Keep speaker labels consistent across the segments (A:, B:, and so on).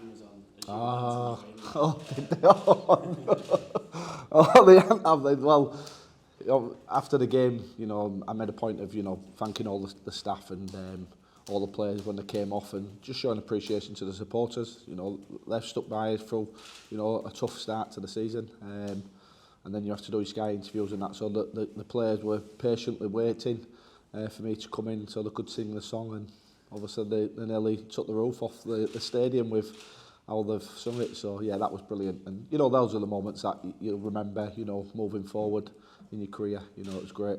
A: cameras on as you
B: they haven't have they? Well, after the game, I made a point of, thanking all the staff and all the players when they came off and just showing appreciation to the supporters. They've stuck by us through, a tough start to the season. And then you have to do your Sky interviews and that, so the players were patiently waiting for me to come in so they could sing the song, and obviously they nearly took the roof off the stadium with how they've sung it. So yeah, that was brilliant, and those are the moments that you'll remember, moving forward in your career. It was great.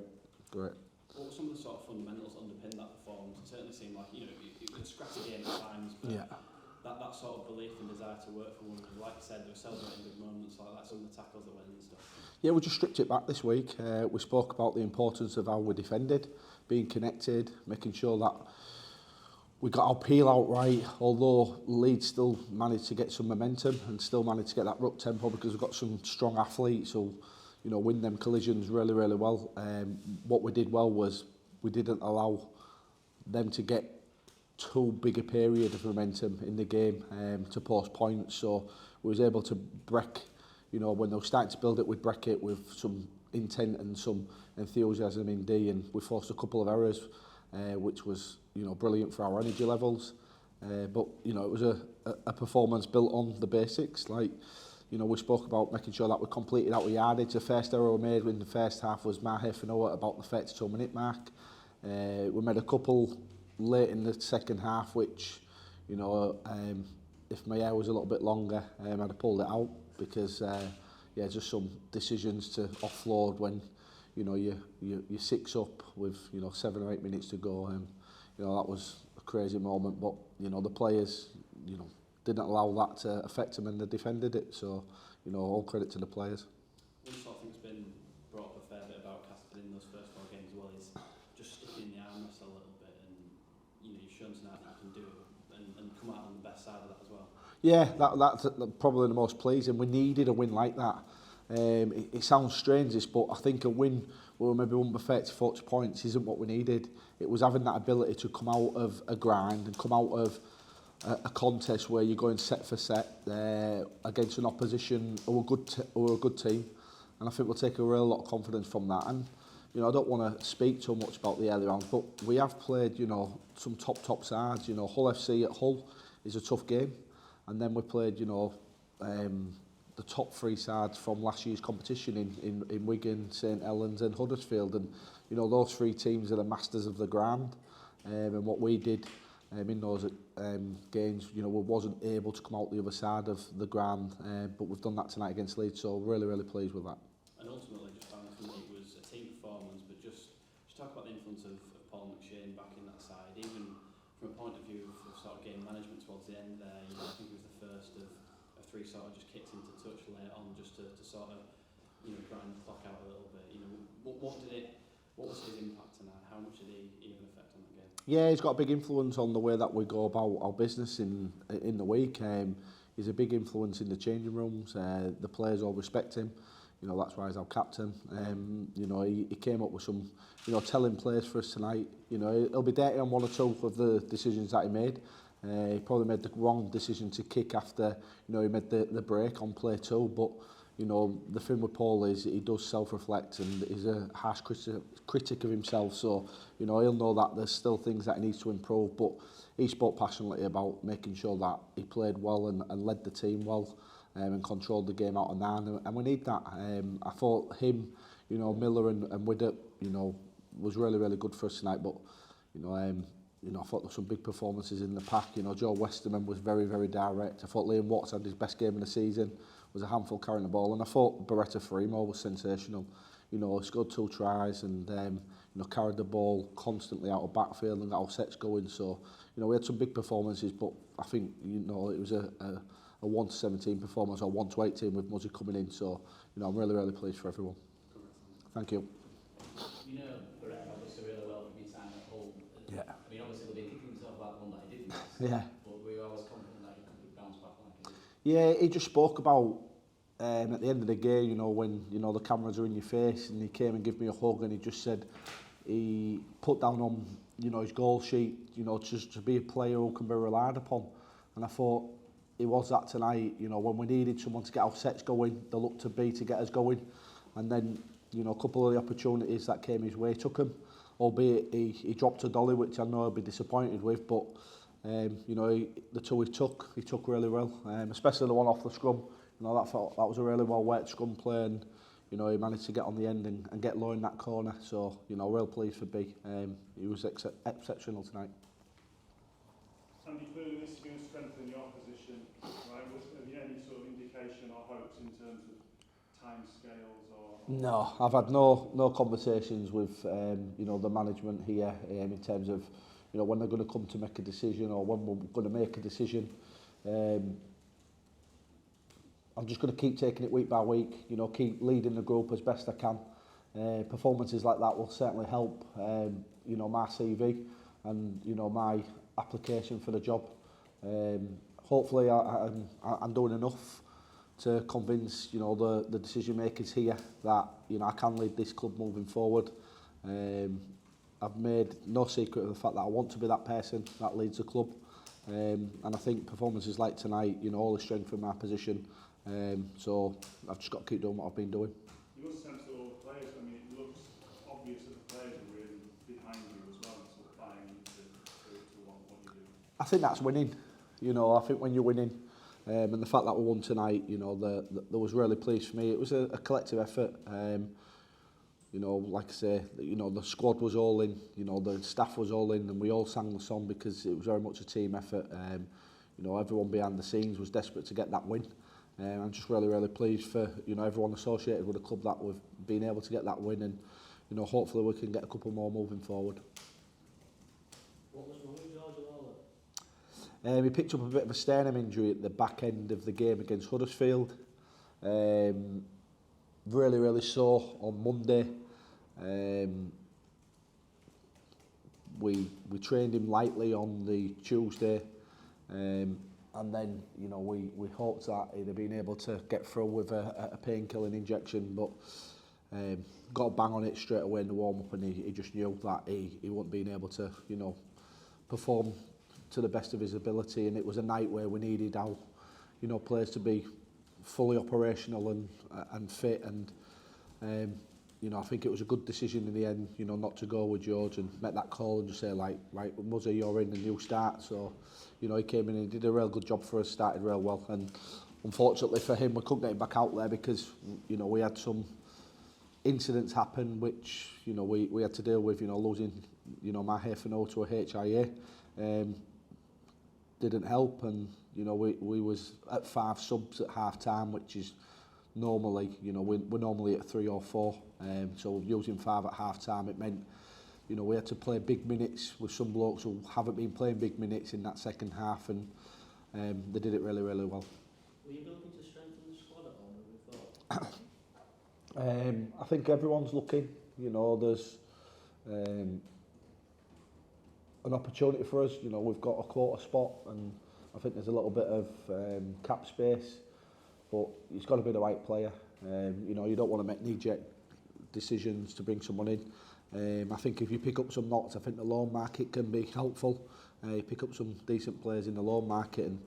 A: What were some of the sort of fundamentals that underpinned that performance? It certainly seemed like it was a scrappy game at times, but
B: Yeah.
A: that sort of belief and desire to work for one another, like you said, they were celebrating big moments like that, some of the tackles that went in and stuff.
B: Yeah, we just stripped it back this week. We spoke about the importance of how we defended, being connected, making sure that we got our peel out right, although Leeds still managed to get some momentum and still managed to get that ruck tempo because we've got some strong athletes who, win them collisions really, really well. What we did well was we didn't allow them to get too big a period of momentum in the game to post points. So we was able to break, when they were starting to build it, we'd break it with some intent and some enthusiasm in D, and we forced a couple of errors, which was, brilliant for our energy levels. But, it was a performance built on the basics. Like, we spoke about making sure that we completed our yardage. The first error we made in the first half was Maher Fanoa about the 32-minute mark. We made a couple late in the second half, which, if my hair was a little bit longer, I'd have pulled it out because, just some decisions to offload when, you're 6 up with, 7 or 8 minutes to go. That was a crazy moment, but, the players, didn't allow that to affect them and they defended it. So, all credit to the players.
A: One sort of thing's been brought up a fair bit about Casper in those first 4 games as well is just sticking the arm wrestle a little bit, and you've shown tonight that you can do it and come out on the best side of that as well. Yeah,
B: that's probably the most pleasing. We needed a win like that. It sounds strange, but I think a win where we maybe won by 30, 40 points isn't what we needed. It was having that ability to come out of a grind and come out of a contest where you're going set for set against an opposition who are a good team, and I think we'll take a real lot of confidence from that. And I don't want to speak too much about the early rounds, but we have played some top sides. Hull FC at Hull is a tough game, and then we played the top 3 sides from last year's competition in Wigan, St Helens and Huddersfield, and those 3 teams are the masters of the ground, and what we did in those games, we wasn't able to come out the other side of the ground, but we've done that tonight against Leeds, so really, really pleased with that.
A: And ultimately, just found for me, it was a team performance, but just talk about the influence of Paul McShane back in that side, even from a point of view of sort of game management towards the end there. I think it was the first of 3 sort of just kicked into touch late on just to sort of, grind the clock out a little bit. What was his impact tonight? How much did he even affect on that game?
B: Yeah, he's got a big influence on the way that we go about our business in the week. He's a big influence in the changing rooms. The players all respect him. That's why he's our captain. He came up with some, telling plays for us tonight. He'll be dirty on 1 or 2 of the decisions that he made. He probably made the wrong decision to kick after, he made the break on play 2. But, the thing with Paul is he does self-reflect and he's a harsh critic of himself. So, he'll know that there's still things that he needs to improve. But he spoke passionately about making sure that he played well and led the team well and controlled the game out of 9. And we need that. I thought him, Miller and Widdop, was really, really good for us tonight. But, I thought there were some big performances in the pack. Joe Westerman was very, very direct. I thought Liam Watts had his best game of the season, was a handful carrying the ball. And I thought Beretta Firimo was sensational. Scored 2 tries and, carried the ball constantly out of backfield and got our sets going. So, we had some big performances, but I think, it was a 1-17 performance or 1-18 with Muzzy coming in. So, I'm really, really pleased for everyone. Thank you.
C: Beretta obviously really well from his time at Hull.
B: Yeah.
C: I mean, obviously they'll be kicking himself about one that he didn't miss.
B: Yeah.
C: But we were always confident that he could bounce back like he did.
B: Yeah, he just spoke about at the end of the game, when the cameras are in your face, and he came and gave me a hug, and he just said he put down on his goal sheet, just to be a player who can be relied upon. And I thought it was that tonight. You know, when we needed someone to get our sets going, they looked to B to get us going, and then, you know, a couple of the opportunities that came his way took him, albeit he dropped a dolly, which I know he'll be disappointed with, but you know, the two he took really well, especially the one off the scrum. You know, that was a really well worked scrum play, and you know, he managed to get on the end and get low in that corner. So, you know, real pleased for B. He was exceptional tonight.
D: Andy, clearly this is going to strengthen your position, right? Have you any sort of indication or hopes in terms of time scales or?
B: No, I've had no conversations with you know, the management here in terms of, you know, when they're going to come to make a decision or when we're going to make a decision. I'm just going to keep taking it week by week, you know, keep leading the group as best I can. Performances like that will certainly help, you know, my CV and, you know, my application for the job. Hopefully I'm doing enough to convince, you know, the decision makers here that, you know, I can lead this club moving forward. I've made no secret of the fact that I want to be that person that leads the club. And I think performances like tonight, you know, all the strength in my position. So I've just got to keep doing what I've been doing.
D: You must sense that all the players, I mean, it looks obvious that the players are really behind you as well, sort of buying into what you do.
B: I think that's winning. You know, I think when you're winning, and the fact that we won tonight, you know, that was really pleased for me. It was a collective effort. You know, like I say, you know, the squad was all in, you know, the staff was all in, and we all sang the song because it was very much a team effort. You know, everyone behind the scenes was desperate to get that win. I'm just really pleased for, you know, everyone associated with the club that we've been able to get that win, and, you know, hopefully we can get a couple more moving forward.
C: What was wrong with George Lawler?
B: He picked up a bit of a sternum injury at the back end of the game against Huddersfield. Really sore on Monday. We trained him lightly on the Tuesday, and then, you know, we hoped that he'd have been able to get through with a painkilling injection, but got a bang on it straight away in the warm up, and he just knew that he wouldn't be able to, you know, perform to the best of his ability. And it was a night where we needed our, you know, players to be fully operational and fit, and you know, I think it was a good decision in the end, you know, not to go with George and make that call and just say, like, right, Muzzy, you're in and you start. So, you know, he came in and he did a real good job for us, started real well, and unfortunately for him we couldn't get him back out there because, you know, we had some incidents happen which, you know, we had to deal with, you know, losing, you know, my Hayfano to a HIA didn't help, and, you know, we was at 5 subs at half time, which is normally, you know, we're normally at 3 or 4, so using 5 at half time, it meant, you know, we had to play big minutes with some blokes who haven't been playing big minutes in that second half, and they did it really well.
C: Were you looking to strengthen the squad at all, have you thought?
B: I think everyone's looking, you know, there's an opportunity for us, you know, we've got a quota spot, and I think there's a little bit of cap space, but it's got to be the right player. You know, you don't want to make knee-jerk decisions to bring someone in. I think if you pick up some knots, I think the loan market can be helpful. You pick up some decent players in the loan market, and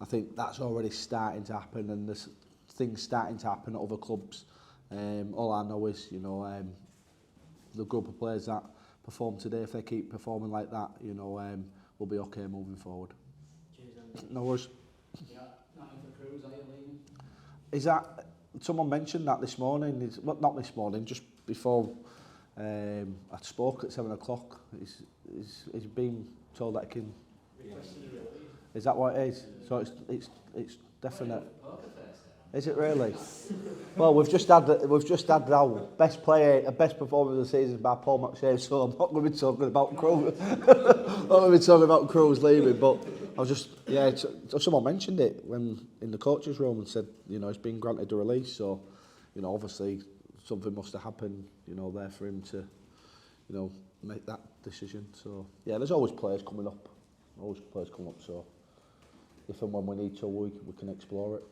B: I think that's already starting to happen, and there's things starting to happen at other clubs. All I know is, you know, the group of players that perform today, if they keep performing like that, you know, we'll be okay moving forward.
C: Cheers, Andy.
B: No worries.
C: Yeah, nothing for Cruz, are you leaving?
B: Is that, someone mentioned that this morning, well, not this morning, just before I spoke at 7 o'clock. He's been told that he can.
C: Requesting a release.
B: Is that what it is? So it's definite. Is it really? Well, we've just had our best performer of the season by Paul McShane, so I'm not going to be talking about Cruz. Not going to be talking about Cruz leaving, but I was just, yeah, someone mentioned it when in the coach's room and said, you know, he's been granted a release, so, you know, obviously something must have happened, you know, there for him to, you know, make that decision. So, yeah, there's always players coming up, so if and when we need to, we can explore it.